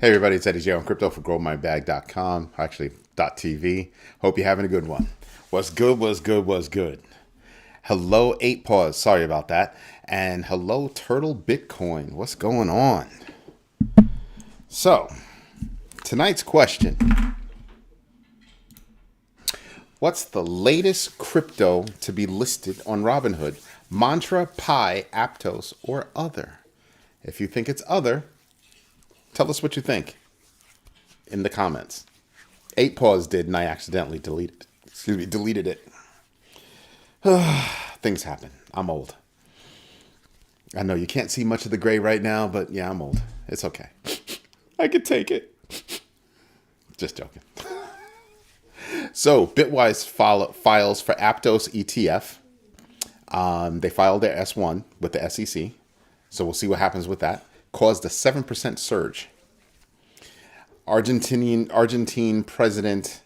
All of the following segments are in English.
Hey everybody, it's Eddie J on crypto for growmybag.com, actually .tv. Hope you're having a good one. What's good, what's good, what's good. Hello 8 Paws, sorry about that. And hello Turtle Bitcoin, what's going on? So, tonight's question. What's the latest crypto to be listed on Robinhood? Mantra, Pi, Aptos, or other? If you think it's other, tell us what you think in the comments. 8 Paws did, and I accidentally deleted it. Things happen. I'm old. I know you can't see much of the gray right now, but yeah, I'm old. It's okay. I could take it. Just joking. So, Bitwise files for Aptos ETF. They filed their S1 with the SEC. So we'll see what happens with that. Caused a 7% surge. Argentine president,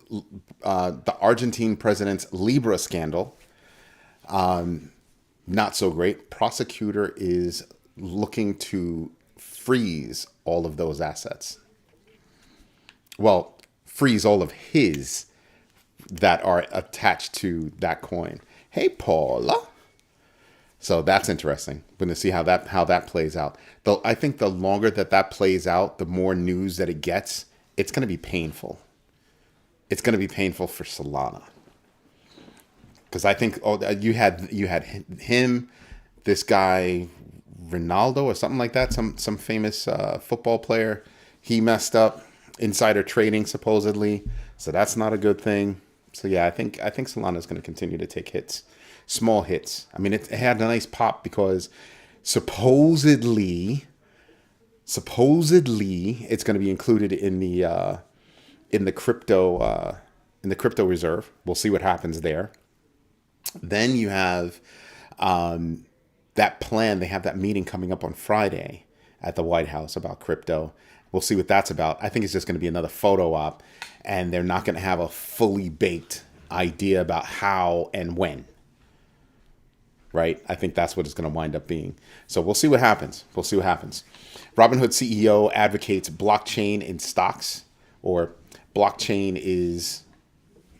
the Argentine president's Libra scandal, not so great. Prosecutor is looking to freeze all of those assets. Well, freeze all of his that are attached to that coin. Hey, Paula. So that's interesting. We're going to see how that plays out. Though I think the longer that plays out, the more news that it gets, it's going to be painful. It's going to be painful for Solana. Because I think you had him, this guy Ronaldo or something like that, some famous football player. He messed up insider trading supposedly, so that's not a good thing. So yeah, I think Solana is going to continue to take hits. Small hits. I mean, it had a nice pop because supposedly it's going to be included in the crypto reserve. We'll see what happens there. Then you have that plan. They have that meeting coming up on Friday at the White House about crypto. We'll see what that's about. I think it's just going to be another photo op, and they're not going to have a fully baked idea about how and when. Right? I think that's what it's going to wind up being. So we'll see what happens. Robinhood CEO advocates blockchain in stocks, or blockchain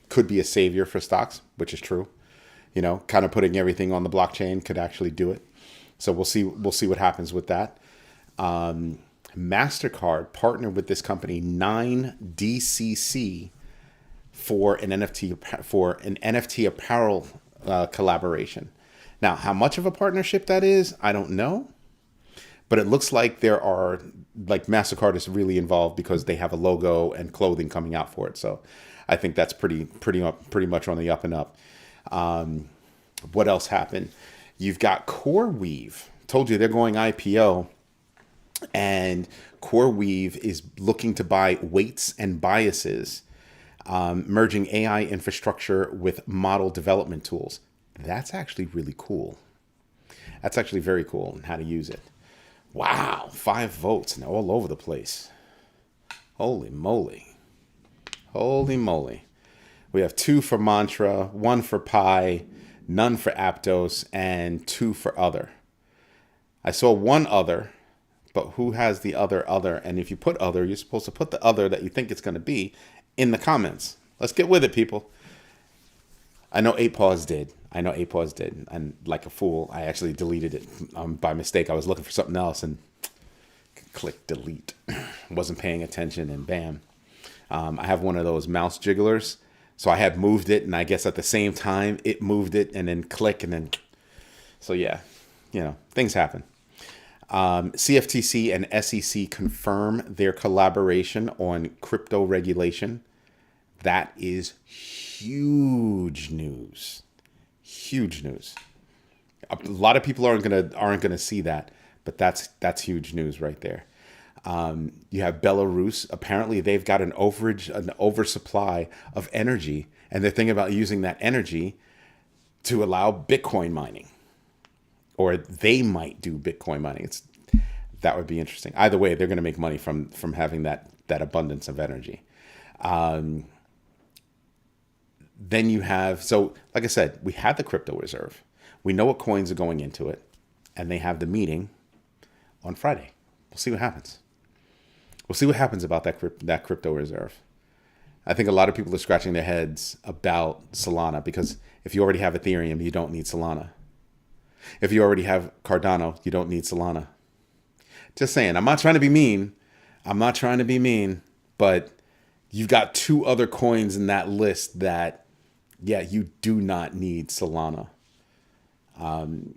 could be a savior for stocks, which is true. You know, kind of putting everything on the blockchain could actually do it. So we'll see what happens with that. MasterCard partnered with this company 9DCC for an NFT apparel collaboration. Now, how much of a partnership that is, I don't know. But it looks like MasterCard is really involved because they have a logo and clothing coming out for it. So I think that's pretty much on the up and up. What else happened? You've got CoreWeave. Told you they're going IPO. And CoreWeave is looking to buy Weights and Biases, merging AI infrastructure with model development tools. That's actually really cool. That's actually very cool and how to use it. Wow, 5 votes and all over the place. Holy moly. Holy moly. We have 2 for Mantra, 1 for Pi, none for Aptos, and 2 for other. I saw 1 other, but who has the other? And if you put other, you're supposed to put the other that you think it's going to be in the comments. Let's get with it, people. I know 8 Paws did. And like a fool, I actually deleted it by mistake. I was looking for something else and click delete. Wasn't paying attention, and bam. I have one of those mouse jigglers. So I had moved it, and I guess at the same time, it moved it, and then click, and then... So yeah, things happen. CFTC and SEC confirm their collaboration on crypto regulation. That is huge news. Huge news. A lot of people aren't gonna see that, but that's huge news right there. You have Belarus. Apparently, they've got an oversupply of energy, and they're thinking about using that energy to allow Bitcoin mining, or they might do Bitcoin mining. That would be interesting. Either way, they're going to make money from having that abundance of energy. Then you have, so like I said, we had the crypto reserve. We know what coins are going into it, and they have the meeting on Friday. We'll see what happens. We'll see what happens about that crypto reserve. I think a lot of people are scratching their heads about Solana because if you already have Ethereum, you don't need Solana. If you already have Cardano, you don't need Solana. Just saying. I'm not trying to be mean. But you've got two other coins in that list that, yeah, you do not need Solana. And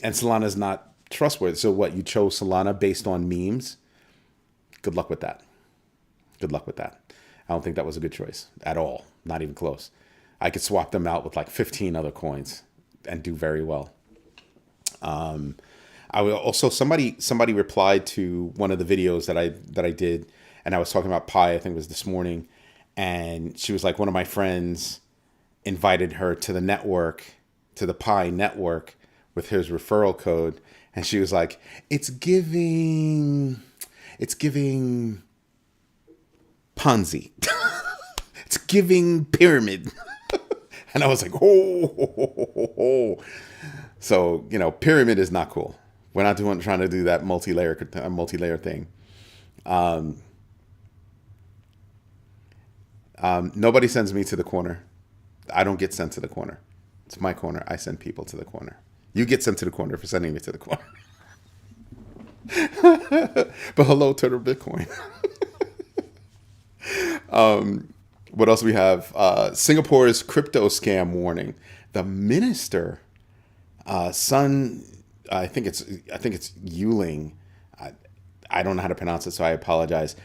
Solana is not trustworthy. So what, you chose Solana based on memes? Good luck with that. I don't think that was a good choice at all. Not even close. I could swap them out with like 15 other coins and do very well. I will also, somebody replied to one of the videos that I did, and I was talking about Pi. I think it was this morning, and she was like, one of my friends invited her to the network, to the Pi network, with his referral code, and she was like, it's giving Ponzi. It's giving pyramid. And I was like, oh. So, pyramid is not cool. We're not trying to do that multi-layer thing. Nobody sends me to the corner. I don't get sent to the corner. It's my corner. I send people to the corner. You get sent to the corner for sending me to the corner. But hello, Turtle Bitcoin. What else we have? Singapore's crypto scam warning. The minister, Sun, I think it's Yuling. I don't know how to pronounce it, so I apologize.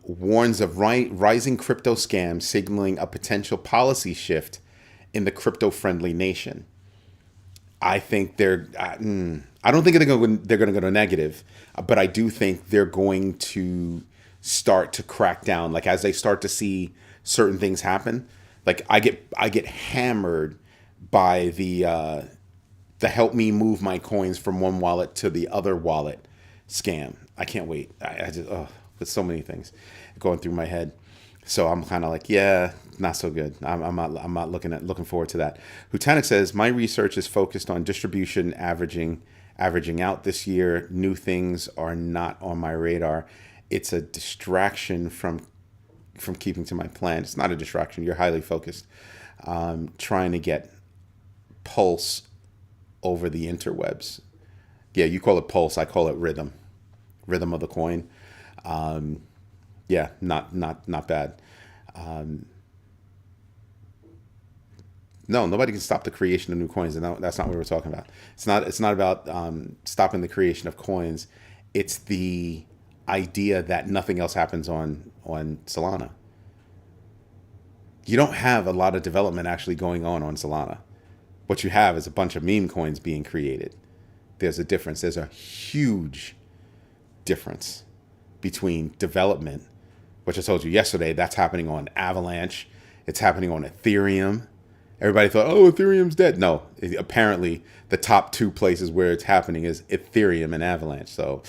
Warns of rising crypto scams, signaling a potential policy shift in the crypto-friendly nation. I think I don't think they're going to go to negative, but I do think they're going to start to crack down. Like as they start to see certain things happen, like I get hammered by the help me move my coins from one wallet to the other wallet scam. I can't wait. I just with so many things going through my head. So I'm kind of like, yeah, not so good. I'm not looking forward to that. Hutanic says, my research is focused on distribution averaging out this year. New things are not on my radar. It's a distraction from keeping to my plan. It's not a distraction. You're highly focused. Trying to get pulse over the interwebs. Yeah, you call it pulse. I call it rhythm of the coin. Yeah, not bad. No, nobody can stop the creation of new coins, and that's not what we're talking about. It's not about stopping the creation of coins. It's the idea that nothing else happens on Solana. You don't have a lot of development actually going on Solana. What you have is a bunch of meme coins being created. There's a difference. There's a huge difference between development, which I told you yesterday, that's happening on Avalanche. It's happening on Ethereum. Everybody thought, oh, Ethereum's dead. No, apparently the top two places where it's happening is Ethereum and Avalanche. So,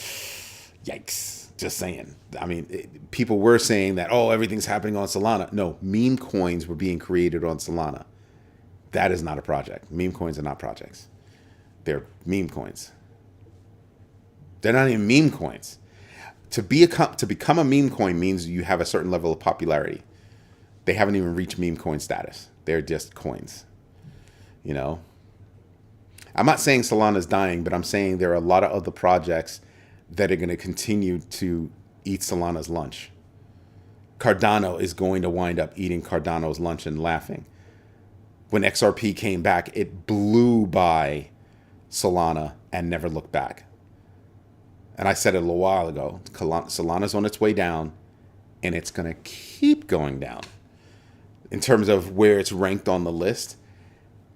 yikes. Just saying. I mean, people were saying that, oh, everything's happening on Solana. No, meme coins were being created on Solana. That is not a project. Meme coins are not projects. They're meme coins. They're not even meme coins. To become a meme coin means you have a certain level of popularity. They haven't even reached meme coin status. They're just coins. I'm not saying Solana's dying, but I'm saying there are a lot of other projects that are going to continue to eat Solana's lunch. Cardano is going to wind up eating Cardano's lunch and laughing. When XRP came back, it blew by Solana and never looked back. And I said it a little while ago, Solana's on its way down, and it's going to keep going down in terms of where it's ranked on the list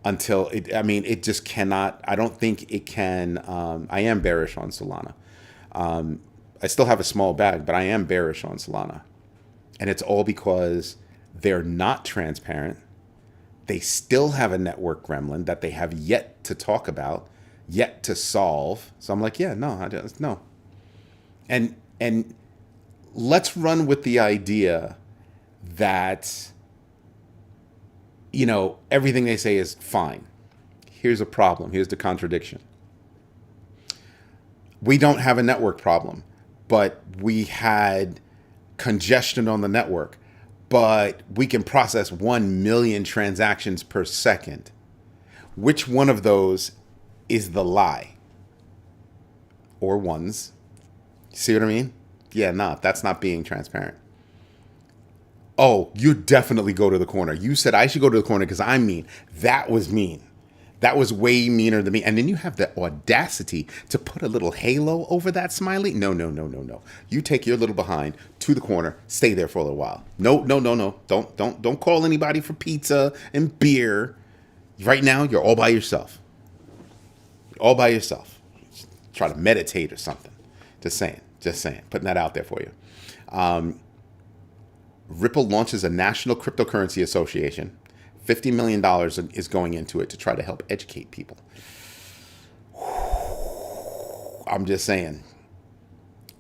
until it just cannot. I don't think it can. I am bearish on Solana. I still have a small bag, but I am bearish on Solana. And it's all because they're not transparent. They still have a network gremlin that they have yet to talk about, yet to solve. So I'm like, yeah, no. And let's run with the idea that, everything they say is fine. Here's a problem. Here's the contradiction. We don't have a network problem. but we had congestion on the network, but we can process 1 million transactions per second. Which one of those is the lie? Or ones? See what I mean? Yeah, no, that's not being transparent. Oh, you definitely go to the corner. You said I should go to the corner because I'm mean. That was mean. That was way meaner than me. And then you have the audacity to put a little halo over that smiley. No, no, no, no, no. You take your little behind to the corner. Stay there for a little while. No, no, no, no. Don't call anybody for pizza and beer. Right now, you're all by yourself. You're all by yourself. Try to meditate or something. Just saying. Just saying. Putting that out there for you. Ripple launches a national cryptocurrency association. $50 million is going into it to try to help educate people. I'm just saying.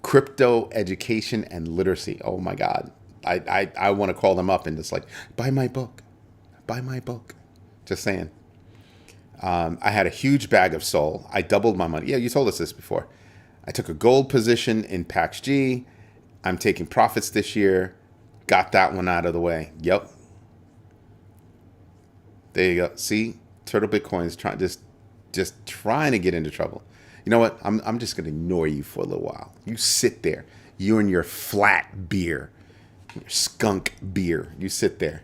Crypto education and literacy. Oh my God. I want to call them up and just like, buy my book. Buy my book. Just saying. I had a huge bag of Sol. I doubled my money. Yeah, you told us this before. I took a gold position in PaxG. I'm taking profits this year. Got that one out of the way. Yep. There you go. See, Turtle Bitcoin's just trying to get into trouble. You know what? I'm just gonna ignore you for a little while. You sit there. You and your flat beer, your skunk beer. You sit there.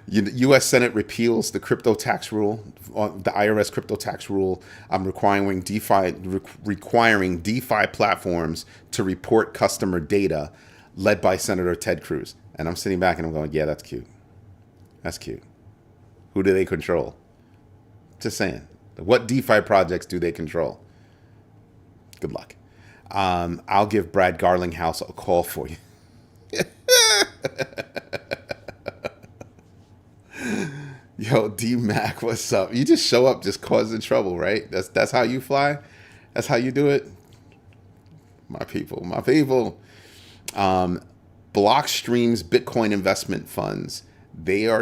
U.S. Senate repeals the crypto tax rule, the IRS crypto tax rule. I'm requiring DeFi platforms to report customer data, led by Senator Ted Cruz. And I'm sitting back and I'm going, yeah, that's cute. That's cute. Who do they control? Just saying. What DeFi projects do they control? Good luck. I'll give Brad Garlinghouse a call for you. Yo, D-Mac, what's up? You just show up just causing trouble, right? That's how you fly? That's how you do it? My people, my people. Blockstream's Bitcoin investment funds. They're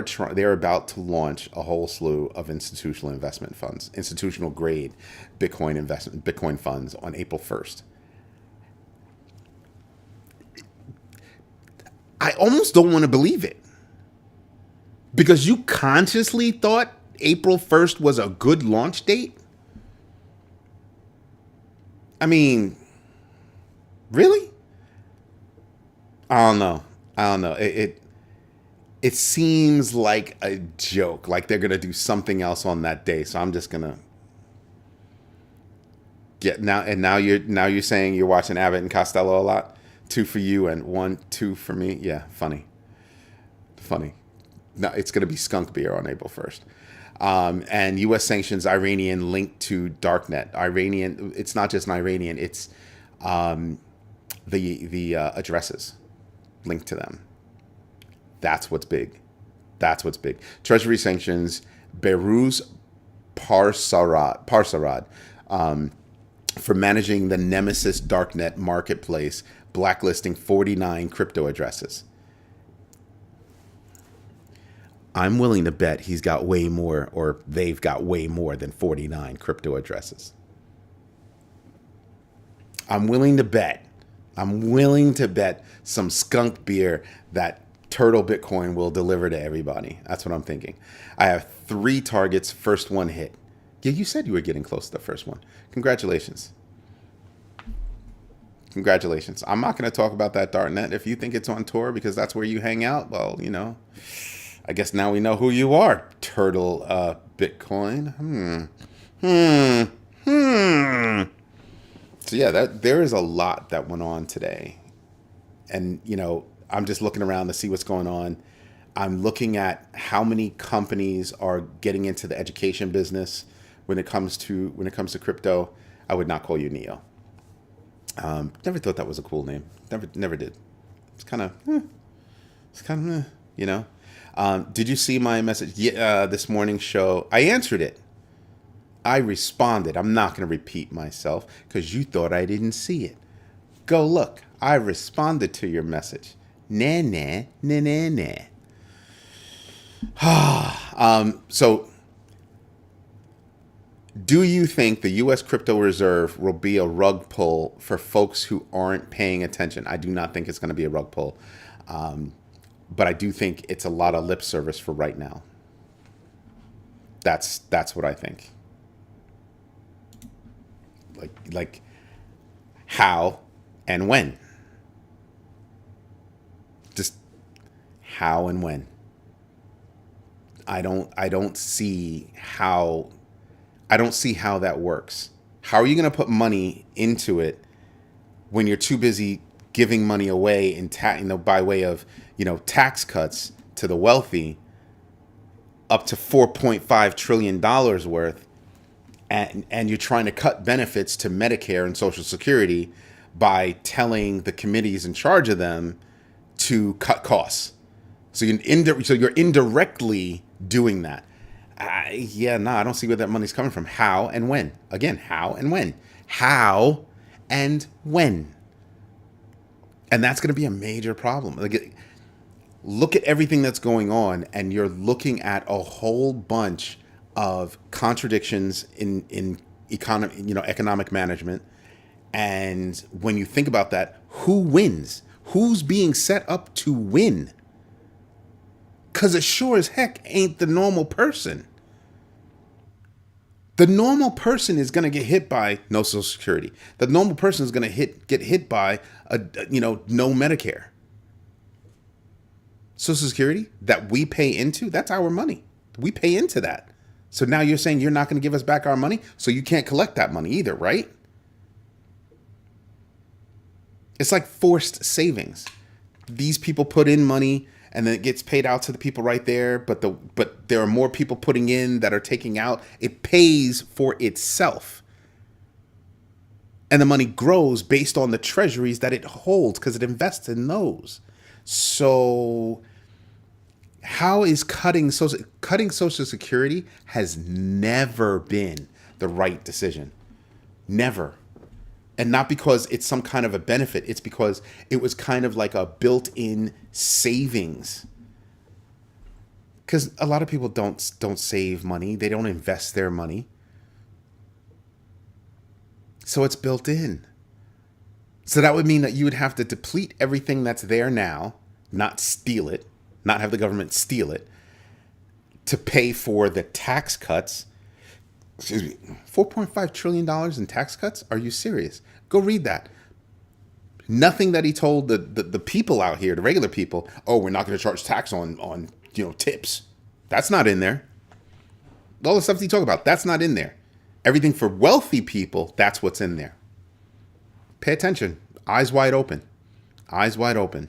about to launch a whole slew of institutional investment funds, institutional grade Bitcoin funds on April 1st. I almost don't want to believe it. Because you consciously thought April 1st was a good launch date? I mean, really? I don't know. It seems like a joke, like they're going to do something else on that day. So I'm just going to now you're saying you're watching Abbott and Costello a lot. 2 for you and 2 for me. Yeah, funny. No, it's going to be skunk beer on April 1st. And U.S. sanctions Iranian linked to darknet. Iranian, it's not just an Iranian, it's the addresses linked to them. That's what's big. Treasury sanctions Behruz Parsarad for managing the Nemesis darknet marketplace, blacklisting 49 crypto addresses. I'm willing to bet he's got way more, or they've got way more than 49 crypto addresses. I'm willing to bet some skunk beer that Turtle Bitcoin will deliver to everybody. That's what I'm thinking. I have 3 targets. First one hit. Yeah, you said you were getting close to the first one. Congratulations. I'm not going to talk about that darknet. If you think it's on tour because that's where you hang out, well, you know, I guess now we know who you are, Turtle Bitcoin. So yeah, there is a lot that went on today. And, you know, I'm just looking around to see what's going on. I'm looking at how many companies are getting into the education business when it comes to crypto. I would not call you Neo. Never thought that was a cool name. Never did. It's kind of, you know. Did you see my message? Yeah, this morning's show. I answered it. I responded. I'm not going to repeat myself because you thought I didn't see it. Go look. I responded to your message. Nah. So Do you think the U.S. crypto reserve will be a rug pull for folks who aren't paying attention? I do not think it's going to be a rug pull, but I do think it's a lot of lip service for right now. That's what I think. Like how and when. Just how and when. I don't see how that works. How are you going to put money into it when you're too busy giving money away in by way of, tax cuts to the wealthy, up to $4.5 trillion worth, and you're trying to cut benefits to Medicare and Social Security by telling the committees in charge of them to cut costs. So you're indirectly doing that. I don't see where that money's coming from. How and when? Again, how and when? How and when? And that's going to be a major problem. Look at everything that's going on, and you're looking at a whole bunch of contradictions in economic management. And when you think about that, who wins? Who's being set up to win? Because it sure as heck ain't the normal person. The normal person is going to get hit by no Social Security. The normal person is going to get hit by no Medicare. Social Security that we pay into, that's our money. We pay into that. So now you're saying you're not going to give us back our money, so you can't collect that money either, right? It's like forced savings. These people put in money and then it gets paid out to the people right there, but there are more people putting in that are taking out. It pays for itself. And the money grows based on the treasuries that it holds because it invests in those. So how is cutting Social Security has never been the right decision. Never. And not because it's some kind of a benefit. It's because it was kind of like a built-in savings. Because a lot of people don't save money. They don't invest their money. So it's built in. So that would mean that you would have to deplete everything that's there now, not steal it, not have the government steal it, to pay for the tax cuts. Excuse me, $4.5 trillion in tax cuts? Are you serious? Go read that. Nothing that he told the people out here, the regular people, oh, we're not going to charge tax on tips. That's not in there. All the stuff he talked about, that's not in there. Everything for wealthy people, that's what's in there. Pay attention. Eyes wide open. Eyes wide open.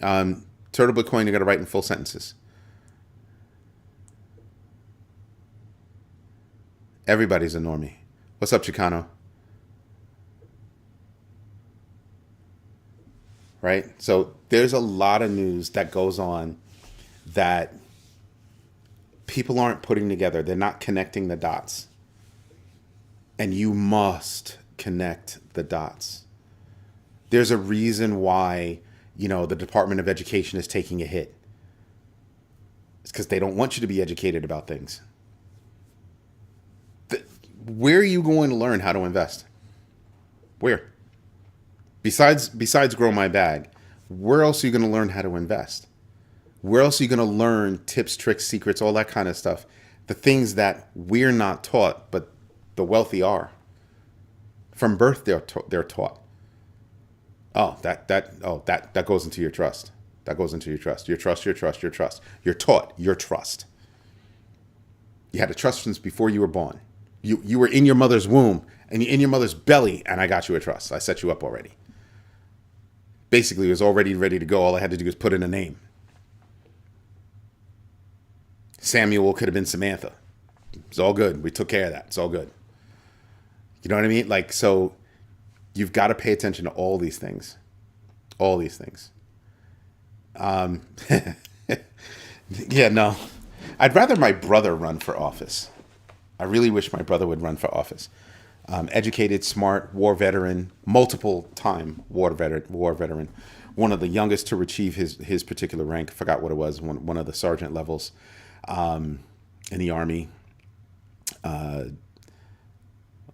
Turtle Bitcoin, you got to write in full sentences. Everybody's a normie. What's up, Chicano? Right? So there's a lot of news that goes on that people aren't putting together. They're not connecting the dots. And you must connect the dots. There's a reason why, the Department of Education is taking a hit. It's because they don't want you to be educated about things. Where are you going to learn how to invest? Where? Besides Grow My Bag, where else are you going to learn how to invest? Where else are you going to learn tips, tricks, secrets, all that kind of stuff? The things that we're not taught, but the wealthy are. From birth, they're taught. Oh, that goes into your trust. That goes into your trust. Your trust. You're taught your trust. You had a trust since before you were born. You were in your mother's womb and in your mother's belly, and I got you a trust. I set you up already. Basically, it was already ready to go. All I had to do was put in a name. Samuel could have been Samantha. It's all good. We took care of that. It's all good. You know what I mean? So you've got to pay attention to all these things. All these things. Yeah, no. I'd rather my brother run for office. I really wish my brother would run for office. Educated, smart, war veteran, multiple time war veteran. One of the youngest to achieve his particular rank. I forgot what it was. One of the sergeant levels in the Army.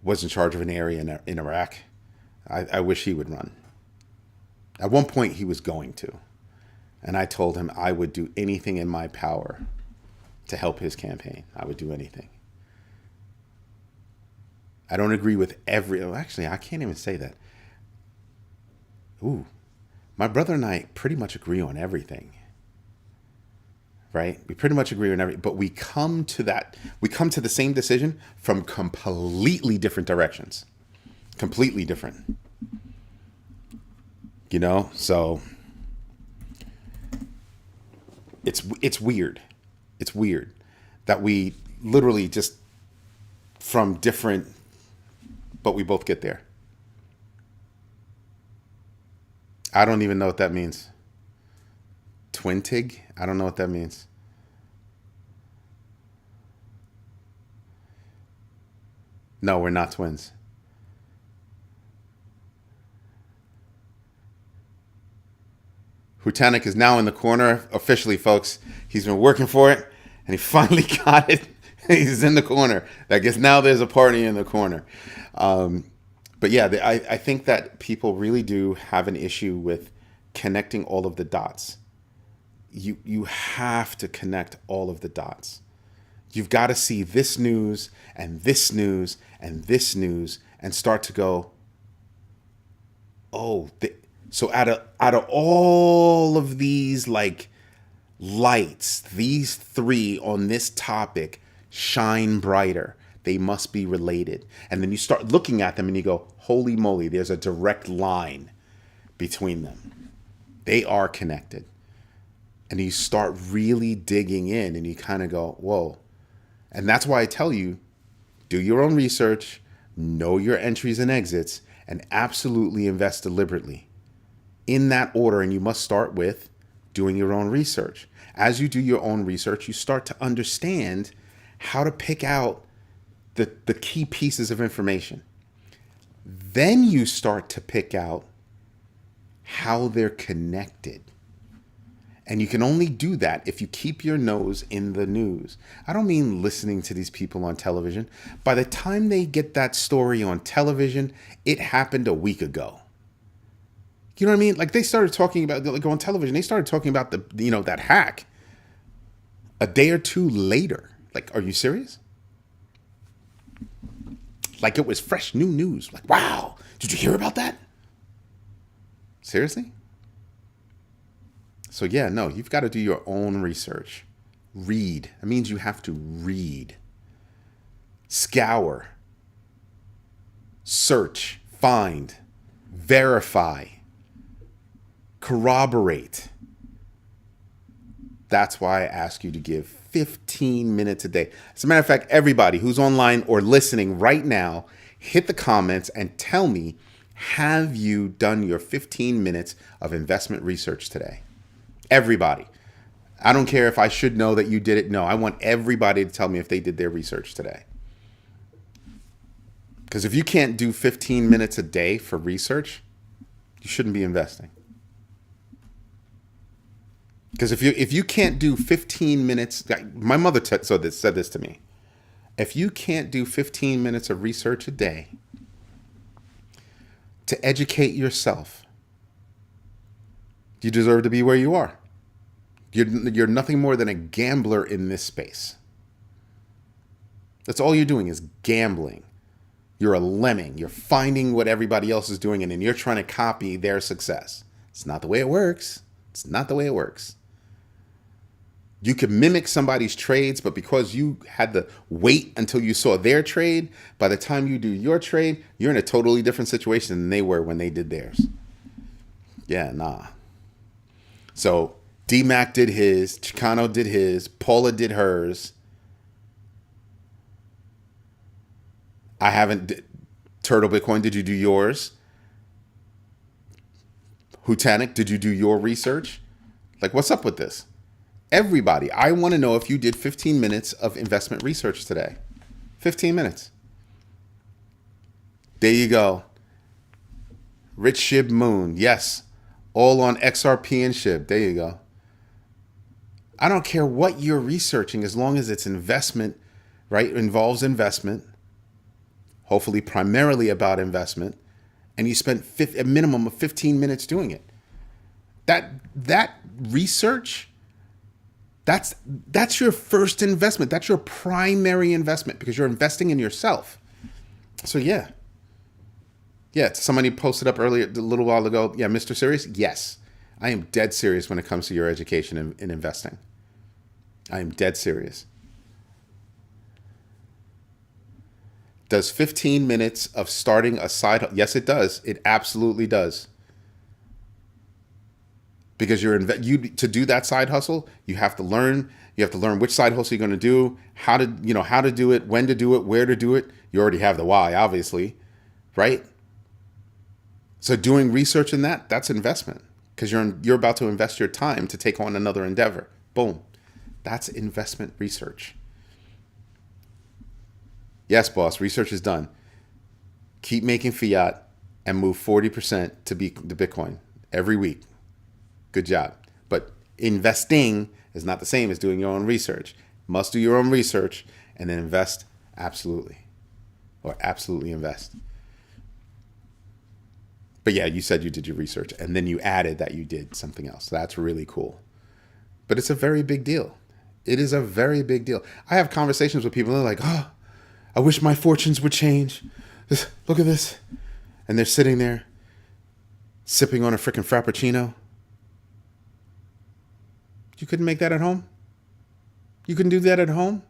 was in charge of an area in Iraq. I wish he would run. At one point, he was going to. And I told him I would do anything in my power to help his campaign. I would do anything. I don't agree with actually, I can't even say that. Ooh, my brother and I pretty much agree on everything. Right? We pretty much agree on everything, but we come to the same decision from completely different directions. Completely different. You know, so it's weird. It's weird that we literally just from different, but we both get there. I don't even know what that means. Twintig? I don't know what that means. No, we're not twins. Hutanik is now in the corner officially, folks. He's been working for it, and he finally got it. He's in the corner. I guess now there's a party in the corner. But yeah, I think that people really do have an issue with connecting all of the dots. You have to connect all of the dots. You've got to see this news and this news and this news and start to go, oh, so out of all of these like lights, these three on this topic shine brighter. They must be related. And then you start looking at them and you go, holy moly, there's a direct line between them. They are connected. And you start really digging in and you kind of go, whoa. And that's why I tell you, do your own research, know your entries and exits, and absolutely invest deliberately in that order. And you must start with doing your own research. As you do your own research, you start to understand how to pick out the key pieces of information. Then you start to pick out how they're connected. And you can only do that if you keep your nose in the news. I don't mean listening to these people on television. By the time they get that story on television, it happened a week ago. You know what I mean? Like they started talking about, like on television, they started talking about that hack a day or two later. Like, are you serious? Like it was fresh new news. Like, wow, did you hear about that? Seriously? So yeah, no, you've got to do your own research. Read. That means you have to read. Scour. Search. Find. Verify. Corroborate. That's why I ask you to give 15 minutes a day. As a matter of fact, everybody who's online or listening right now, hit the comments and tell me, have you done your 15 minutes of investment research today? Everybody. I don't care if I should know that you did it. No, I want everybody to tell me if they did their research today. Because if you can't do 15 minutes a day for research, you shouldn't be investing. Because if you can't do 15 minutes, my mother said this to me. If you can't do 15 minutes of research a day to educate yourself, you deserve to be where you are. You're nothing more than a gambler in this space. That's all you're doing is gambling. You're a lemming. You're finding what everybody else is doing, and then you're trying to copy their success. It's not the way it works. It's not the way it works. You can mimic somebody's trades, but because you had to wait until you saw their trade, by the time you do your trade, you're in a totally different situation than they were when they did theirs. Yeah, nah. So D-Mac did his, Chicano did his, Paula did hers. I haven't. Turtle Bitcoin, did you do yours? Hutanik, did you do your research? Like, what's up with this? Everybody, I want to know if you did 15 minutes of investment research today. 15 minutes. There you go. Rich Shib Moon. Yes. All on XRP and Shib. There you go. I don't care what you're researching as long as it's investment right? It involves investment, hopefully primarily about investment, and you spent a minimum of 15 minutes doing it. That research, that's your first investment. That's your primary investment because you're investing in yourself. So yeah. Yeah, somebody posted up earlier, a little while ago. Yeah, Mr. Serious? Yes. I am dead serious when it comes to your education in investing. I am dead serious. Does 15 minutes of starting a side? Yes, it does. It absolutely does. Because to do that side hustle, you have to learn. You have to learn which side hustle you're going to do, how to do it, when to do it, where to do it. You already have the why, obviously, right? So doing research in that's investment because you're about to invest your time to take on another endeavor. Boom. That's investment research. Yes, boss, research is done. Keep making fiat and move 40% to the Bitcoin every week. Good job. But investing is not the same as doing your own research. Must do your own research and then invest absolutely. Or absolutely invest. But yeah, you said you did your research and then you added that you did something else. That's really cool. But it's a very big deal. It is a very big deal. I have conversations with people and they're like, oh, I wish my fortunes would change. Look at this. And they're sitting there sipping on a freaking Frappuccino. You couldn't make that at home? You couldn't do that at home?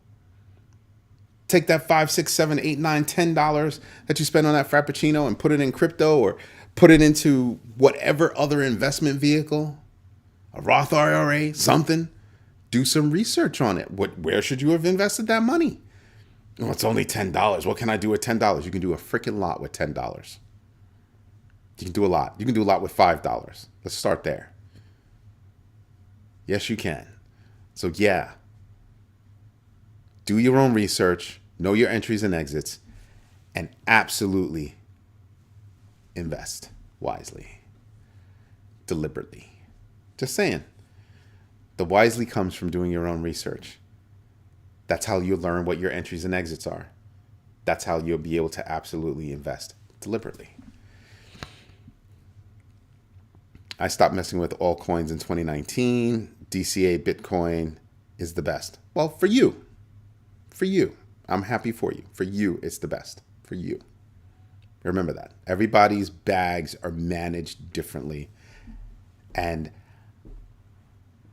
Take that $5, $6, $7, $8, $9, $10 that you spend on that Frappuccino and put it in crypto or put it into whatever other investment vehicle, a Roth IRA, something. Do some research on it. Where should you have invested that money? Oh, it's only $10. What can I do with $10? You can do a freaking lot with $10. You can do a lot. You can do a lot with $5. Let's start there. Yes, you can. So yeah, do your own research, know your entries and exits, and absolutely invest wisely, deliberately. Just saying. The wisely comes from doing your own research. That's how you learn what your entries and exits are. That's how you'll be able to absolutely invest deliberately. I stopped messing with altcoins in 2019. DCA Bitcoin is the best. Well, for you. For you. I'm happy for you. For you, it's the best. For you. Remember that. Everybody's bags are managed differently. And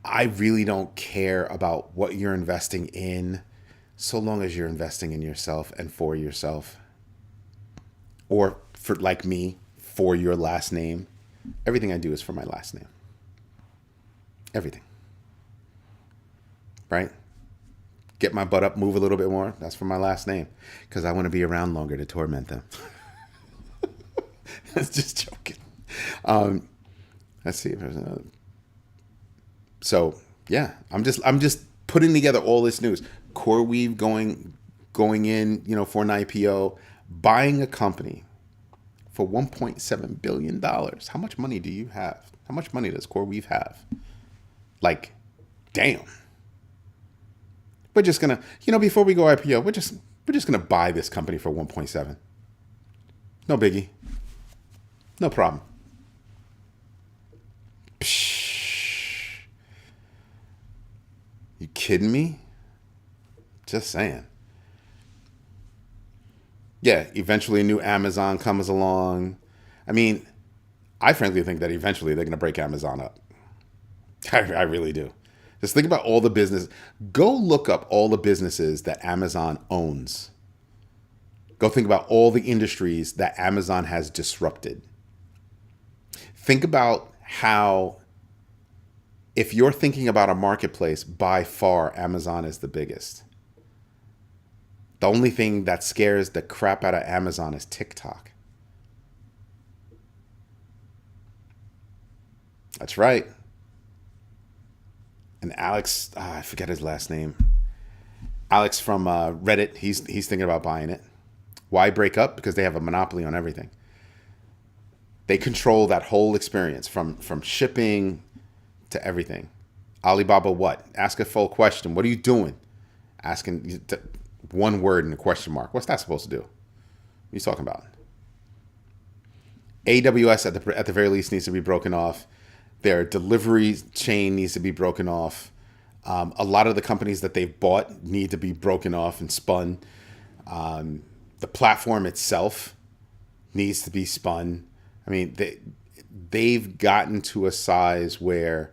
I really don't care about what you're investing in so long as you're investing in yourself and for yourself. Or for, like me, for your last name. Everything I do is for my last name. Everything. Right? Get my butt up, move a little bit more. That's for my last name. Because I want to be around longer to torment them. That's just joking. Let's see if there's another. So yeah, I'm just putting together all this news. CoreWeave going in, for an IPO, buying a company for $1.7 billion. How much money do you have? How much money does CoreWeave have? Like, damn. We're just gonna, before we go IPO, we're just gonna buy this company for 1.7. No biggie. No problem. Psh. You kidding me? Just saying. Yeah, eventually a new Amazon comes along. I mean, I frankly think that eventually they're going to break Amazon up. I really do. Just think about all the business. Go look up all the businesses that Amazon owns. Go think about all the industries that Amazon has disrupted. Think about how, if you're thinking about a marketplace, by far, Amazon is the biggest. The only thing that scares the crap out of Amazon is TikTok. That's right. And Alex, I forget his last name. Alex from Reddit, he's thinking about buying it. Why break up? Because they have a monopoly on everything. They control that whole experience from shipping to everything. Alibaba, what? Ask a full question. What are you doing? one word and a question mark. What's that supposed to do? What are you talking about? AWS at the very least needs to be broken off. Their delivery chain needs to be broken off. A lot of the companies that they've bought need to be broken off and spun. The platform itself needs to be spun. I mean, they've gotten to a size where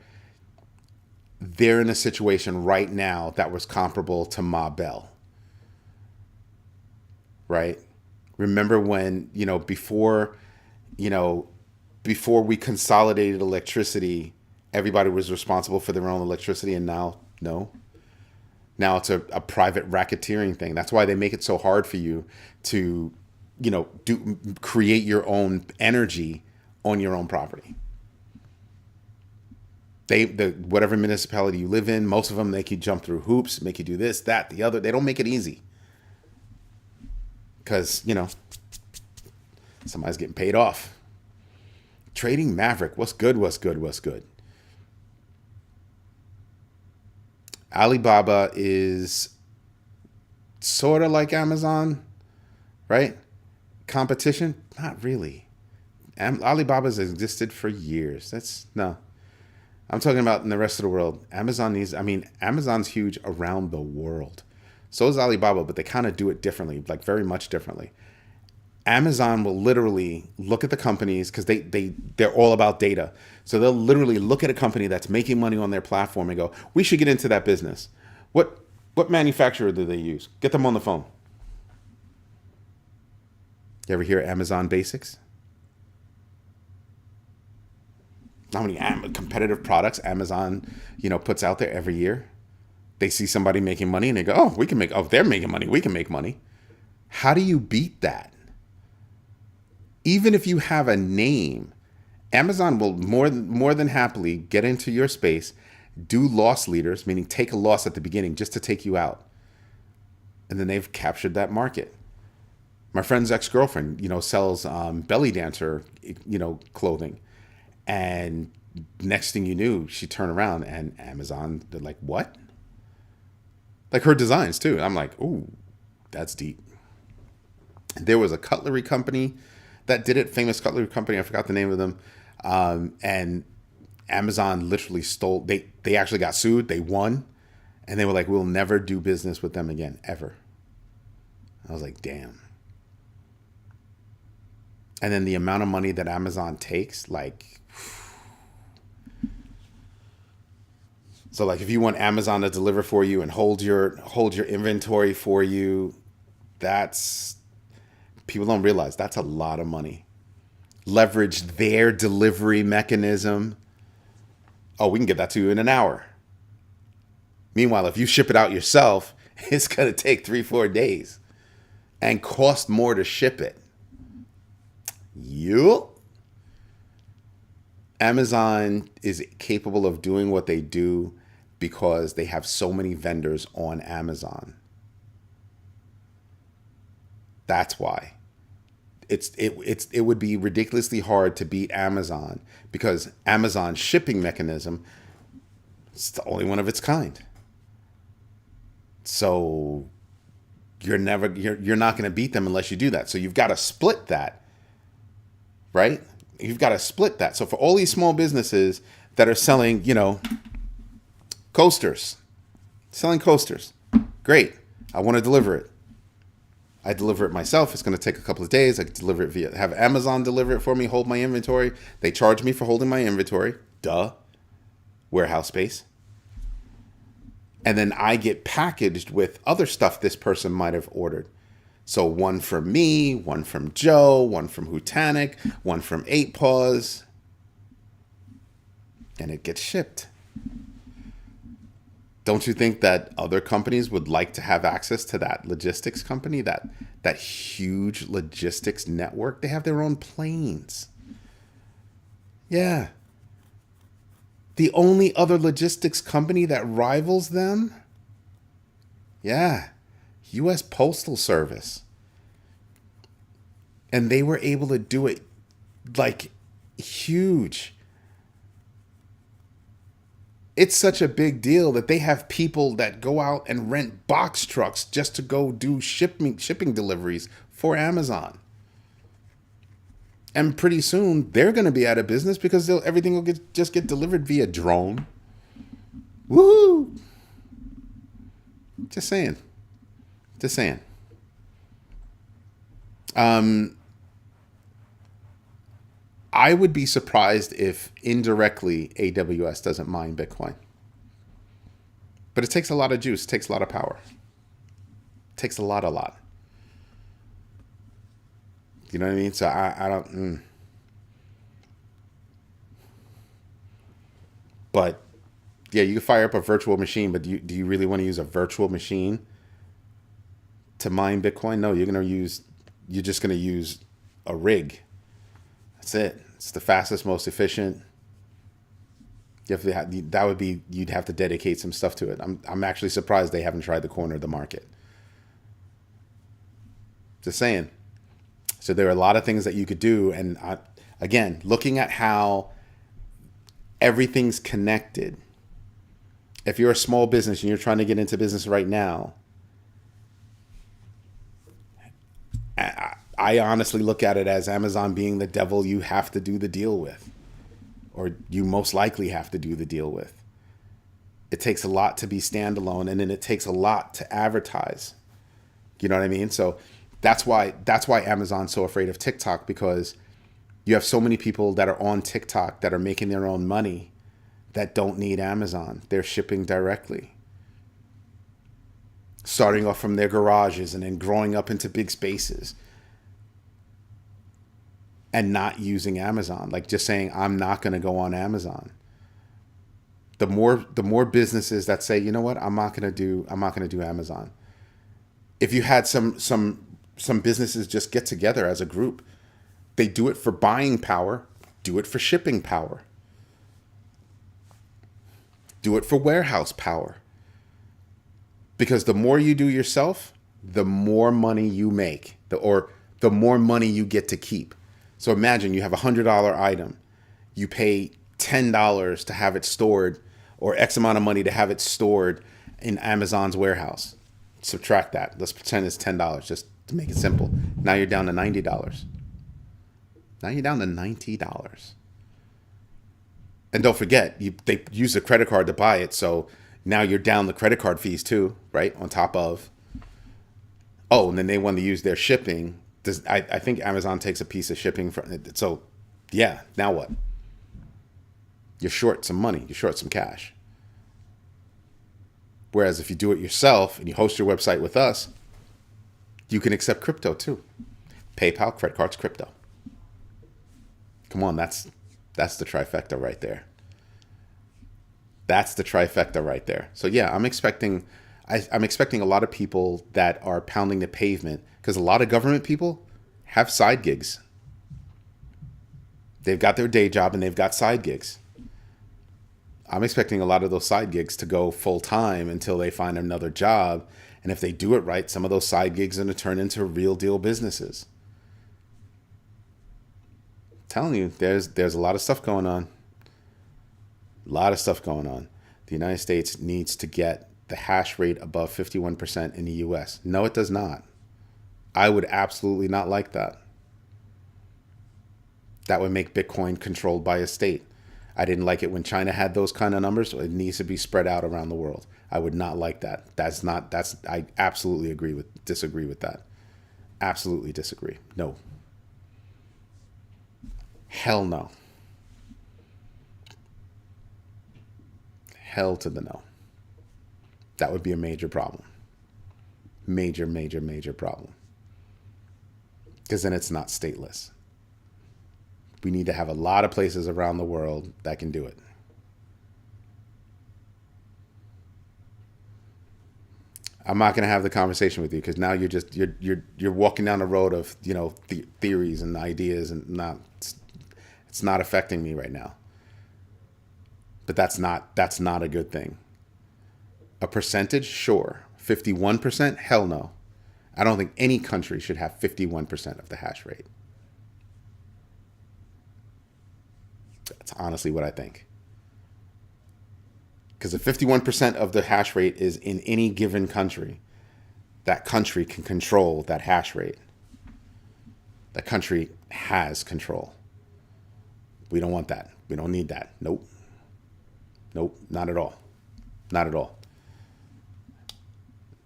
they're in a situation right now that was comparable to Ma Bell. Right? Remember when, before we consolidated electricity, everybody was responsible for their own electricity, and now, no. Now it's a private racketeering thing. That's why they make it so hard for you to, create your own energy on your own property. Whatever municipality you live in, most of them make you jump through hoops, make you do this, that, the other. They don't make it easy. Because, somebody's getting paid off. Trading Maverick. What's good? Alibaba is sort of like Amazon, right? Competition? Not really. Alibaba's existed for years. No. I'm talking about in the rest of the world. Amazon's huge around the world. So is Alibaba, but they kind of do it differently, like very much differently. Amazon will literally look at the companies because they're all about data. So they'll literally look at a company that's making money on their platform and go, we should get into that business. What manufacturer do they use? Get them on the phone. You ever hear Amazon Basics? How many competitive products Amazon, puts out there every year? They see somebody making money and they go, they're making money. We can make money. How do you beat that? Even if you have a name, Amazon will more than happily get into your space, do loss leaders, meaning take a loss at the beginning just to take you out. And then they've captured that market. My friend's ex-girlfriend, sells belly dancer, clothing. And next thing you knew, she turned around and Amazon, they're like, what? Like her designs too. I'm like, ooh, that's deep. There was a cutlery company that did it, famous cutlery company. I forgot the name of them. And Amazon literally stole, they actually got sued. They won. And they were like, we'll never do business with them again, ever. I was like, damn. And then the amount of money that Amazon takes, so like if you want Amazon to deliver for you and hold your inventory for you, people don't realize that's a lot of money. Leverage their delivery mechanism. Oh, we can get that to you in an hour. Meanwhile, if you ship it out yourself, it's going to take 3-4 days and cost more to ship it. Yup. Amazon is capable of doing what they do because they have so many vendors on Amazon. That's why. It would be ridiculously hard to beat Amazon because Amazon's shipping mechanism is the only one of its kind. So you're not going to beat them unless you do that. So you've got to split that, right? You've got to split that. So for all these small businesses that are selling, selling coasters, great. I want to deliver it. I deliver it myself. It's going to take a couple of days. I can deliver it have Amazon deliver it for me, hold my inventory. They charge me for holding my inventory. Duh. Warehouse space. And then I get packaged with other stuff this person might have ordered. So one from me, one from Joe, one from Hutanic, one from 8 Paws. And it gets shipped. Don't you think that other companies would like to have access to that logistics company, that huge logistics network? They have their own planes. Yeah. The only other logistics company that rivals them? Yeah. U.S. Postal Service. And they were able to do it like huge. It's such a big deal that they have people that go out and rent box trucks just to go do shipping deliveries for Amazon. And pretty soon they're going to be out of business because everything will just get delivered via drone. Woohoo! Just saying. Just saying. I would be surprised if indirectly AWS doesn't mine Bitcoin. But it takes a lot of juice. It takes a lot of power. It takes a lot. You know what I mean? So I don't... But yeah, you can fire up a virtual machine, but do you really want to use a virtual machine to mine Bitcoin? No, you're just going to use a rig. That's it. It's the fastest, most efficient. You'd have to dedicate some stuff to it. I'm actually surprised they haven't tried the corner of the market. Just saying. So there are a lot of things that you could do. And again, looking at how everything's connected. If you're a small business and you're trying to get into business right now, I honestly look at it as Amazon being the devil you have to do the deal with, or you most likely have to do the deal with. It takes a lot to be standalone, and then it takes a lot to advertise. You know what I mean? So that's why Amazon's so afraid of TikTok, because you have so many people that are on TikTok that are making their own money that don't need Amazon. They're shipping directly, starting off from their garages and then growing up into big spaces and not using Amazon. Like just saying, I'm not going to go on Amazon. The more businesses that say, you know what, I'm not going to do Amazon. If you had some businesses just get together as a group, they do it for buying power, do it for shipping power, do it for warehouse power. Because the more you do yourself, the more money you make, or the more money you get to keep. So imagine you have a $100 item, you pay $10 to have it stored, or X amount of money to have it stored in Amazon's warehouse. Subtract that. Let's pretend it's $10 just to make it simple. Now you're down to $90. Now you're down to $90. And don't forget, they use a credit card to buy it, so now you're down the credit card fees too, right? On top of, and then they want to use their shipping. I think Amazon takes a piece of shipping from it. So yeah, now what? You're short some money. You're short some cash. Whereas if you do it yourself and you host your website with us, you can accept crypto too. PayPal, credit cards, crypto. Come on, that's the trifecta right there. That's the trifecta right there. So yeah, I'm expecting a lot of people that are pounding the pavement, because a lot of government people have side gigs. They've got their day job and they've got side gigs. I'm expecting a lot of those side gigs to go full time until they find another job. And if they do it right, some of those side gigs are going to turn into real deal businesses. I'm telling you, there's a lot of stuff going on. A lot of stuff going on. The United States needs to get the hash rate above 51% in the US. No, it does not. I would absolutely not like that. That would make Bitcoin controlled by a state. I didn't like it when China had those kind of numbers. So it needs to be spread out around the world. I would not like that. I absolutely disagree with that. Absolutely disagree. No. Hell no. Hell to the no. That would be a major problem. Major, major, major problem. Because then it's not stateless. We need to have a lot of places around the world that can do it. I'm not going to have the conversation with you, because now you're walking down the road of theories and ideas, and it's not affecting me right now. But that's not a good thing. A percentage, sure. 51%, hell no. I don't think any country should have 51% of the hash rate. That's honestly what I think. Because if 51% of the hash rate is in any given country, that country can control that hash rate. That country has control. We don't want that. We don't need that. Nope. Nope. Not at all. Not at all.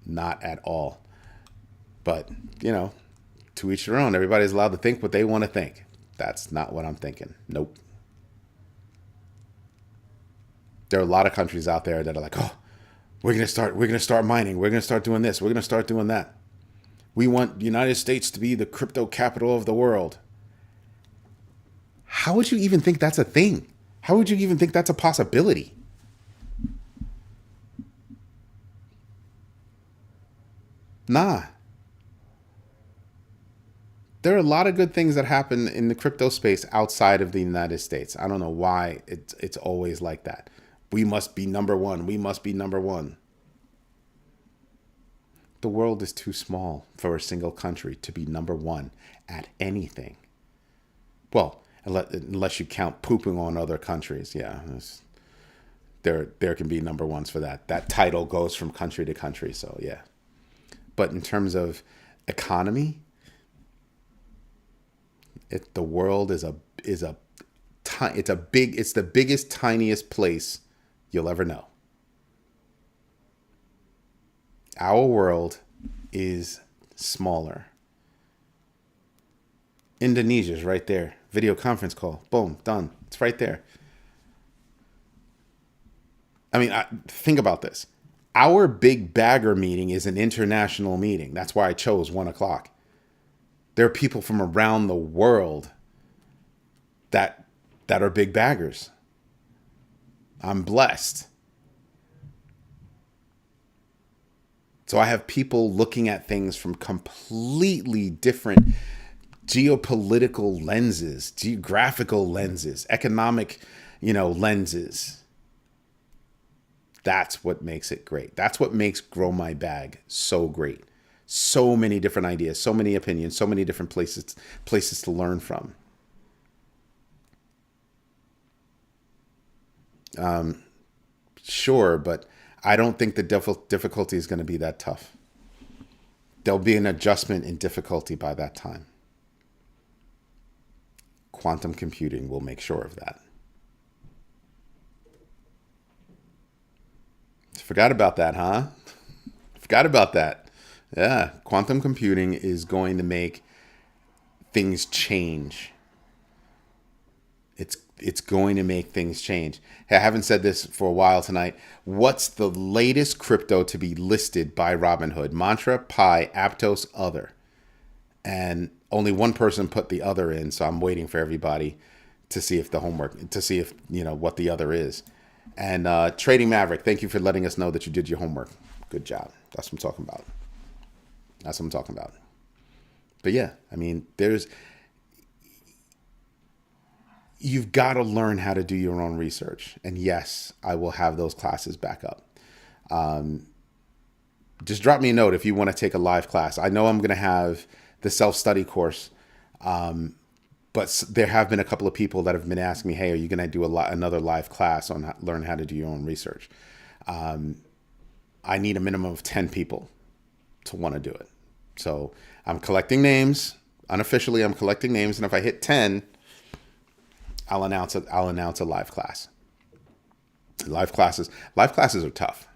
Not at all. But, to each their own. Everybody's allowed to think what they want to think. That's not what I'm thinking. Nope. There are a lot of countries out there that are like, oh, we're gonna start mining. We're gonna start doing this. We're gonna start doing that. We want the United States to be the crypto capital of the world. How would you even think that's a thing? How would you even think that's a possibility? Nah. There are a lot of good things that happen in the crypto space outside of the United States. I don't know why it's always like that. We must be number one. We must be number one. The world is too small for a single country to be number one at anything. Well, unless you count pooping on other countries. Yeah, there can be number ones for that. That title goes from country to country. So yeah. But in terms of economy, the world is the biggest, tiniest place you'll ever know. Our world is smaller. Indonesia's right there. Video conference call. Boom, done. It's right there. I mean, think about this. Our big bagger meeting is an international meeting. That's why I chose 1:00. There are people from around the world that are big baggers. I'm blessed. So I have people looking at things from completely different geopolitical lenses, geographical lenses, economic, lenses. That's what makes it great. That's what makes Grow My Bag so great. So many different ideas, so many opinions, so many different places to learn from. Sure, but I don't think the difficulty is going to be that tough. There'll be an adjustment in difficulty by that time. Quantum computing will make sure of that. Forgot about that, huh? Forgot about that. Yeah, quantum computing is going to make things change. It's going to make things change. Hey, I haven't said this for a while tonight. What's the latest crypto to be listed by Robinhood? Mantra, Pi, Aptos, Other. And only one person put the other in, so I'm waiting for everybody to see if what the other is. And Trading Maverick, thank you for letting us know that you did your homework. Good job. That's what I'm talking about. But yeah, I mean, you've got to learn how to do your own research. And yes, I will have those classes back up. Just drop me a note if you want to take a live class. I know I'm going to have the self-study course, but there have been a couple of people that have been asking me, hey, are you going to do another live class on learn how to do your own research? I need a minimum of 10 people to want to do it. So I'm collecting names. Unofficially, I'm collecting names. And if I hit 10, I'll announce a live class. Live classes are tough.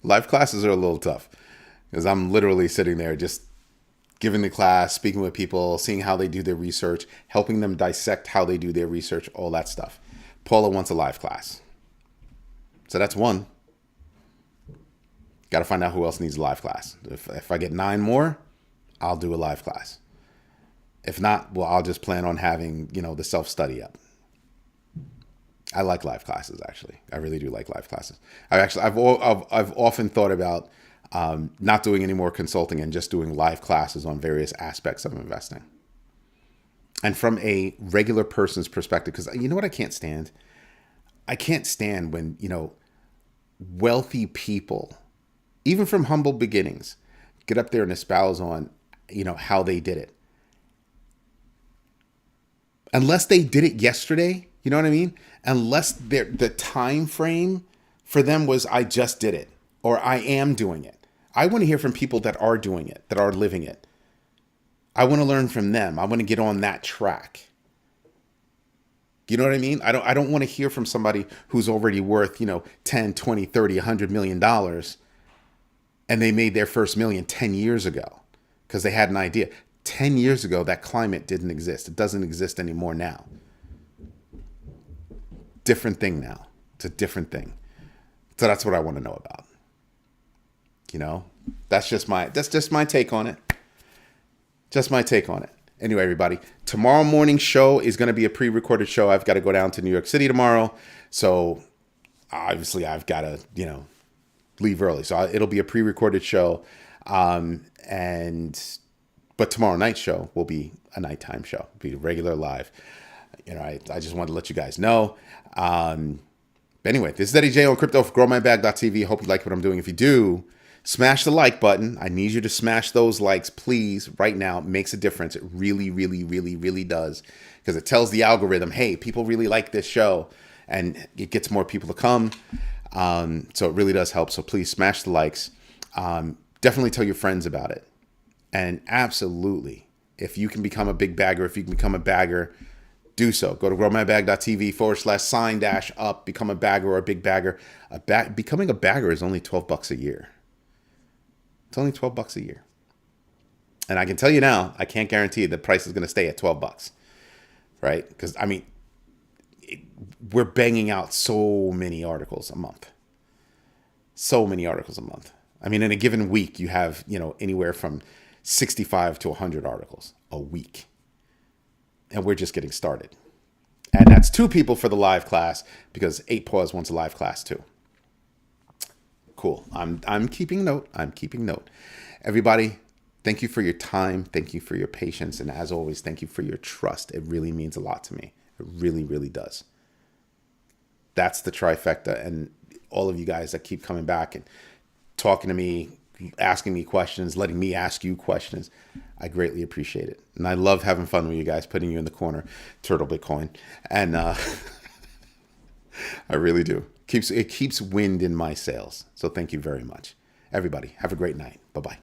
Live classes are a little tough because I'm literally sitting there just giving the class, speaking with people, seeing how they do their research, helping them dissect how they do their research, all that stuff. Paula wants a live class. So that's one. Got to find out who else needs a live class. If I get 9 more, I'll do a live class. If not, well, I'll just plan on having, the self-study up. I like live classes, actually. I really do like live classes. I've often thought about not doing any more consulting and just doing live classes on various aspects of investing. And from a regular person's perspective, because you know what I can't stand? I can't stand when, wealthy people, even from humble beginnings, get up there and espouse on, how they did it. Unless they did it yesterday, You know what I mean? Unless the time frame for them was I just did it or I am doing it. I want to hear from people that are doing it, that are living it. I want to learn from them. I want to get on that track. You know what I mean? I don't want to hear from somebody who's already worth, 10, 20, 30, $100 million and they made their first million 10 years ago because they had an idea. 10 years ago, that climate didn't exist. It doesn't exist anymore now. Different thing now. It's a different thing. So that's what I want to know about. That's just my take on it. Just my take on it. Anyway, everybody, tomorrow morning's show is going to be a pre-recorded show. I've got to go down to New York City tomorrow. So obviously I've got to, leave early. So it'll be a pre-recorded show. But tomorrow night's show will be a nighttime show, be regular live. I just wanted to let you guys know. But anyway, this is Eddie J on crypto for growmybag.tv. Hope you like what I'm doing. If you do, smash the like button. I need you to smash those likes, please, right now. It makes a difference. It really, really, really, really does. Because it tells the algorithm, hey, people really like this show. And it gets more people to come. So it really does help. So please smash the likes. Definitely tell your friends about it. And absolutely, if you can become a big bagger, if you can become a bagger, do so. Go to growmybag.tv/sign-up, become a bagger or a big bagger. Becoming a bagger is only $12 a year. It's only $12 a year. And I can tell you now, I can't guarantee the price is going to stay at $12, right? Because, we're banging out so many articles a month. So many articles a month. In a given week, you have, anywhere from 65 to 100 articles a week. And we're just getting started. And that's 2 people for the live class because 8 Paws wants a live class too. Cool. I'm keeping note. Everybody, thank you for your time. Thank you for your patience. And as always, thank you for your trust. It really means a lot to me. It really, really does. That's the trifecta. And all of you guys that keep coming back and talking to me, asking me questions, letting me ask you questions. I greatly appreciate it. And I love having fun with you guys, putting you in the corner, Turtle Bitcoin. And I really do. It keeps wind in my sails. So thank you very much. Everybody, have a great night. Bye-bye.